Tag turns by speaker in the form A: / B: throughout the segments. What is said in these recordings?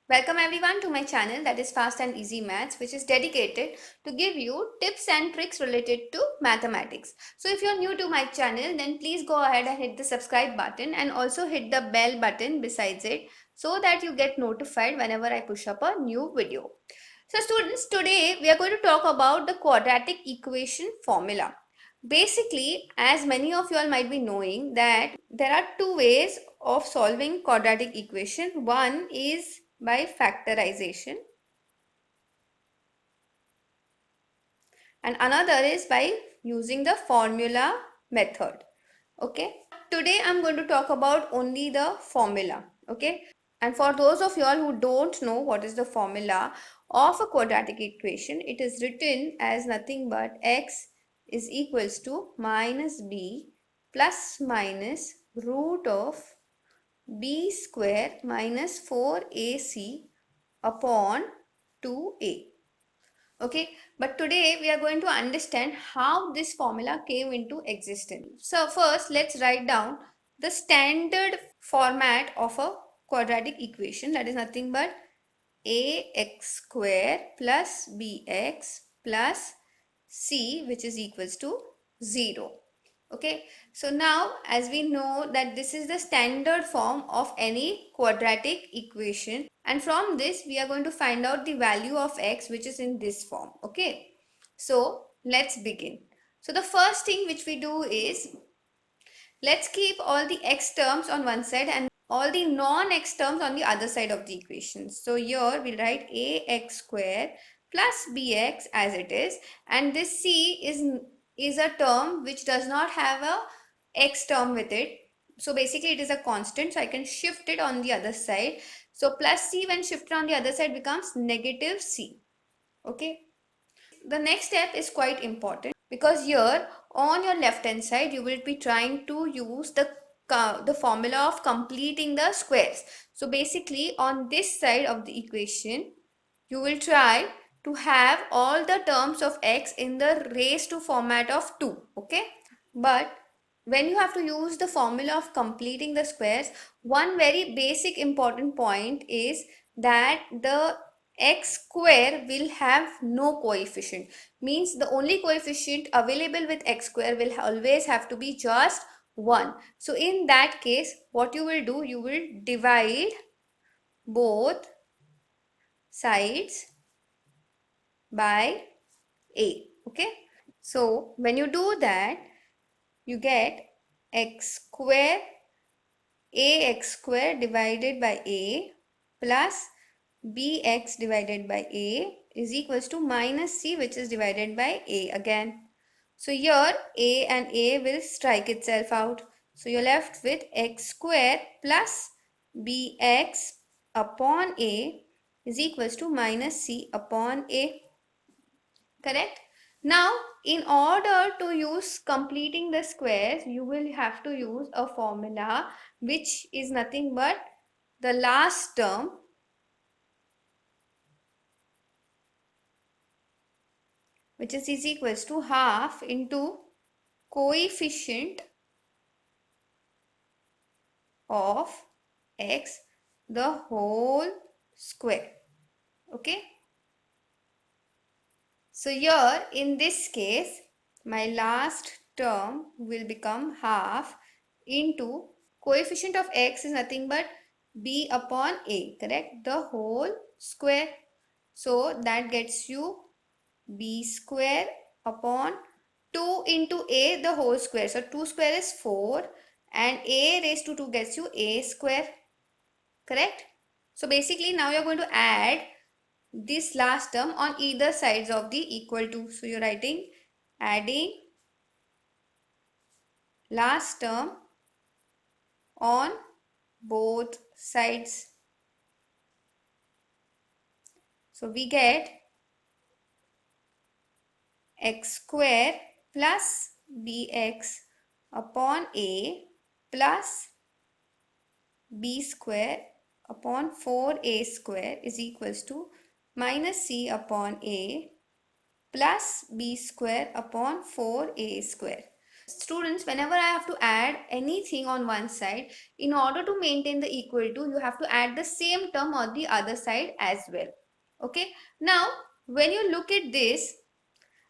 A: Welcome everyone to my channel, that is Fast and Easy Maths, which is dedicated to give you tips and tricks related to mathematics. So if you're new to my channel, then please go ahead and hit the subscribe button and also hit the bell button besides it so that you get notified whenever I push up a new video. So students, today we are going to talk about the quadratic equation formula. Basically, as many of you all might be knowing that there are two ways of solving quadratic equation. One is by factorization and another is by using the formula method. Okay, today I'm going to talk about only the formula. Okay, and for those of you all who don't know what is the formula of a quadratic equation, it is written as nothing but x is equals to minus b plus minus root of b square minus 4ac upon 2a. Okay, but today we are going to understand how this formula came into existence. So first let's write down the standard format of a quadratic equation, that is nothing but ax square plus bx plus c, which is equals to 0. Okay, so now as we know that this is the standard form of any quadratic equation, and from this we are going to find out the value of x, which is in this form. Okay, so let's begin. So the first thing which we do is, let's keep all the x terms on one side and all the non-x terms on the other side of the equation. So here we'll write ax square plus bx as it is, and this c is a term which does not have a x term with it. So basically it is a constant, so I can shift it on the other side. So plus c when shifted on the other side becomes negative c. Okay, the next step is quite important because here on your left hand side you will be trying to use the formula of completing the squares. So basically on this side of the equation you will try to have all the terms of x in the raised to format of 2. Okay, but when you have to use the formula of completing the squares, one very basic important point is that the x square will have no coefficient. Means the only coefficient available with x square will always have to be just 1. So in that case, what you will do, you will divide both sides by a. Okay, so when you do that, you get x square ax square divided by a plus bx divided by a is equals to minus c, which is divided by a again. So here a and a will strike itself out. So you're left with x square plus bx upon a is equals to minus c upon a. Correct? Now, in order to use completing the squares, you will have to use a formula which is nothing but the last term, which is equals to half into coefficient of x the whole square. Okay. So here in this case, my last term will become half into coefficient of x is nothing but b upon a, correct? The whole square. So that gets you b square upon 2 into a the whole square. So 2 square is 4 and a raised to 2 gets you a square, correct? So basically now you're going to add this last term on either sides of the equal to. So you're writing adding last term on both sides. So we get x square plus bx upon a plus b square upon 4a square is equals to minus c upon a plus b square upon 4a square. Students, whenever I have to add anything on one side, in order to maintain the equal to, you have to add the same term on the other side as well. Okay. Now, when you look at this,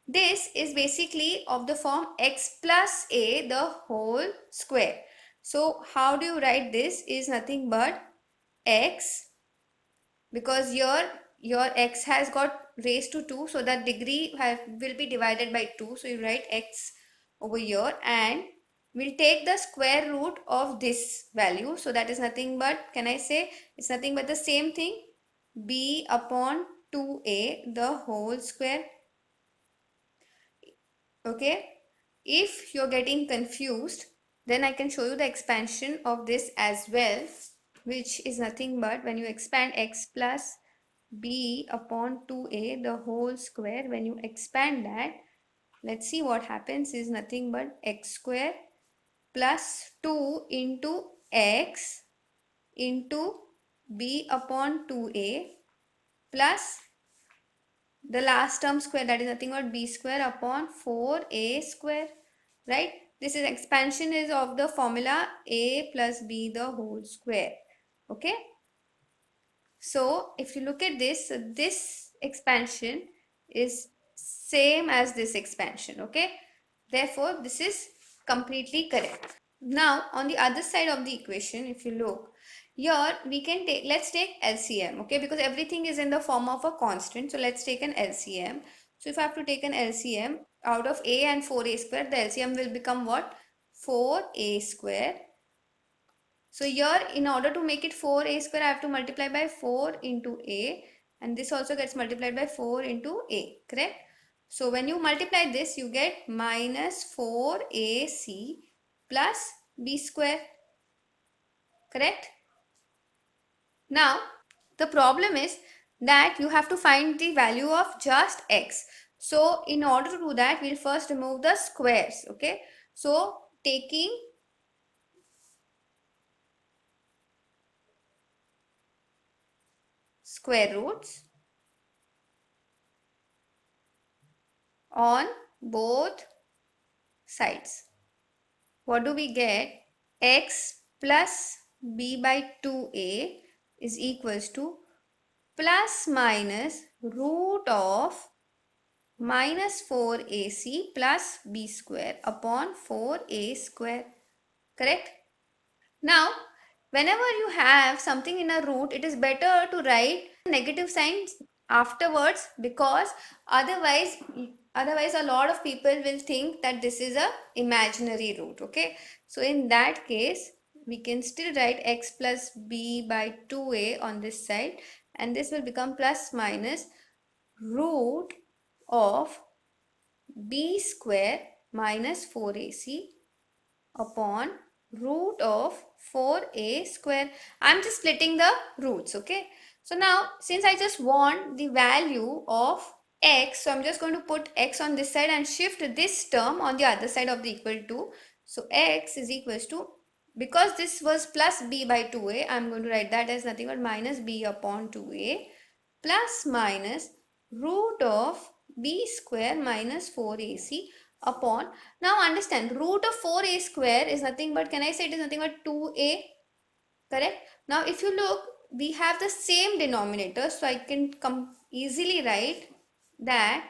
A: this is basically of the form x plus a the whole square. So how do you write this? Is nothing but x, because your x has got raised to 2, so that degree will be divided by 2. So you write x over here, and we'll take the square root of this value. So that is nothing but, can I say, it's nothing but the same thing, b upon 2a the whole square. Okay. If you're getting confused, then I can show you the expansion of this as well, which is nothing but when you expand x plus b upon 2a the whole square, when you expand that, let's see what happens, is nothing but x square plus 2 into x into b upon 2a plus the last term square, that is nothing but b square upon 4a square, right? This is expansion is of the formula a plus b the whole square. Okay. So if you look at this, this expansion is same as this expansion. Okay. Therefore, this is completely correct. Now, on the other side of the equation, if you look, here we can take, let's take LCM, okay, because everything is in the form of a constant. So let's take an LCM. So if I have to take an LCM out of a and 4a square, the LCM will become what? 4a square. So here, in order to make it 4a square, I have to multiply by 4 into a, and this also gets multiplied by 4 into a, correct? So when you multiply this, you get minus 4ac plus b square, correct? Now, the problem is that you have to find the value of just x. So in order to do that, we'll first remove the squares, okay? So taking square roots on both sides, what do we get? X plus b by 2a is equals to plus minus root of minus 4ac plus b square upon 4a square, correct? Now, whenever you have something in a root, it is better to write negative signs afterwards, because otherwise a lot of people will think that this is a imaginary root. Okay, so in that case we can still write x plus b by 2a on this side, and this will become plus minus root of b square minus 4ac upon root of 4a square. I'm just splitting the roots. Okay, so now since I just want the value of x, so I'm just going to put x on this side and shift this term on the other side of the equal to. So x is equals to, because this was plus b by 2a, I'm going to write that as nothing but minus b upon 2a plus minus root of b square minus 4ac upon, now understand, root of 4a square is nothing but, can I say it is nothing but 2a, correct? Now if you look, we have the same denominator, so I can easily write that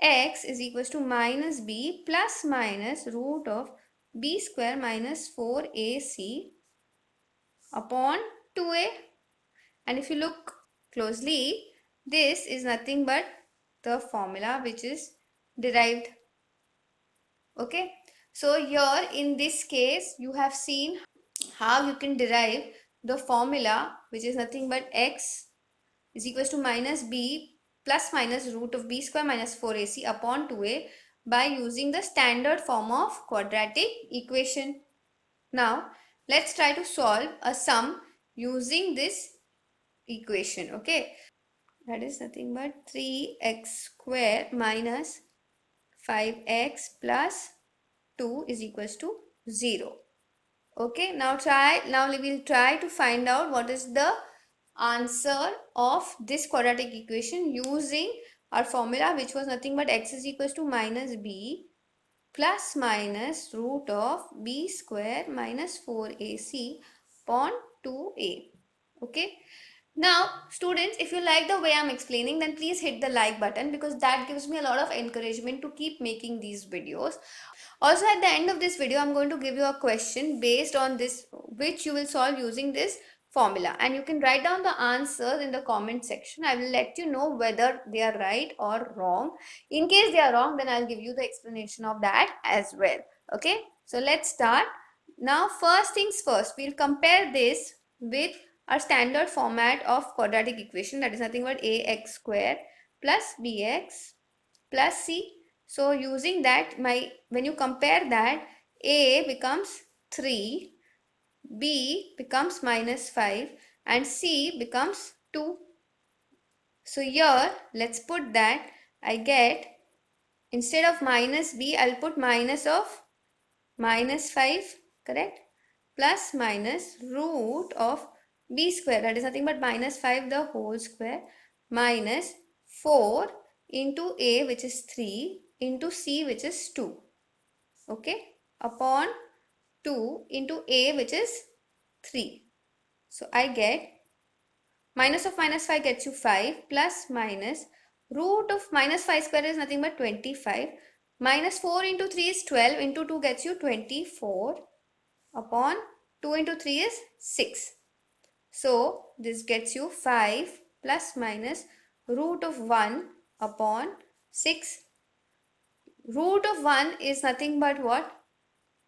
A: x is equals to minus b plus minus root of b square minus 4ac upon 2a. And if you look closely, this is nothing but the formula which is derived. Okay, so here in this case you have seen how you can derive the formula, which is nothing but x is equals to minus b plus minus root of b square minus 4ac upon 2a by using the standard form of quadratic equation. Now let's try to solve a sum using this equation. Okay, that is nothing but 3x square minus 5x plus 2 is equals to 0. Okay, now we will try to find out what is the answer of this quadratic equation using our formula, which was nothing but x is equals to minus b plus minus root of b square minus 4ac upon 2a. Okay. Now, students, if you like the way I'm explaining, then please hit the like button because that gives me a lot of encouragement to keep making these videos. Also, at the end of this video, I'm going to give you a question based on this, which you will solve using this formula. And you can write down the answers in the comment section. I will let you know whether they are right or wrong. In case they are wrong, then I'll give you the explanation of that as well. Okay, so let's start. Now, first things first, we'll compare this with our standard format of quadratic equation, that is nothing but ax square plus bx plus c. So using that, when you compare that, a becomes 3, b becomes minus 5 and c becomes 2. So here let's put that I get, instead of minus b, I'll put minus of minus 5, correct, plus minus root of b square, that is nothing but minus 5 the whole square, minus 4 into a, which is 3, into c, which is 2, okay, upon 2 into a, which is 3. So I get minus of minus 5 gets you 5, plus minus root of minus 5 square is nothing but 25, minus 4 into 3 is 12, into 2 gets you 24, upon 2 into 3 is 6. So this gets you 5 plus minus root of 1 upon 6. Root of 1 is nothing but what?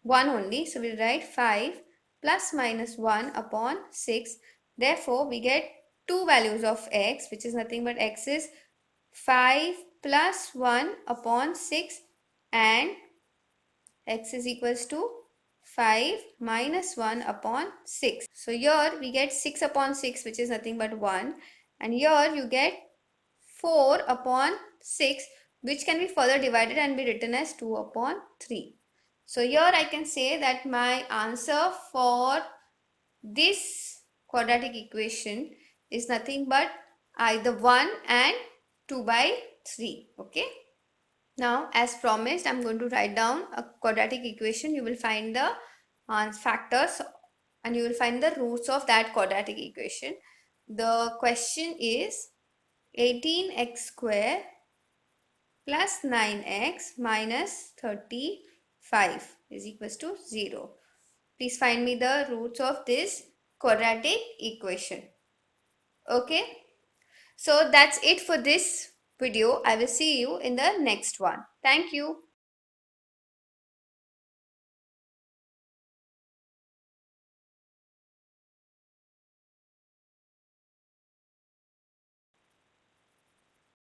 A: 1 only. So we'll write 5 plus minus 1 upon 6. Therefore, we get two values of x, which is nothing but x is 5 plus 1 upon 6 and x is equals to 5 minus 1 upon 6. So here we get 6 upon 6, which is nothing but 1, and here you get 4 upon 6, which can be further divided and be written as 2 upon 3. So here I can say that my answer for this quadratic equation is nothing but either 1 and 2 by 3. Okay. Now, as promised, I'm going to write down a quadratic equation. You will find the factors and you will find the roots of that quadratic equation. The question is 18x square plus 9x minus 35 is equals to 0. Please find me the roots of this quadratic equation. Okay. So that's it for this video. I will see you in the next one. Thank you.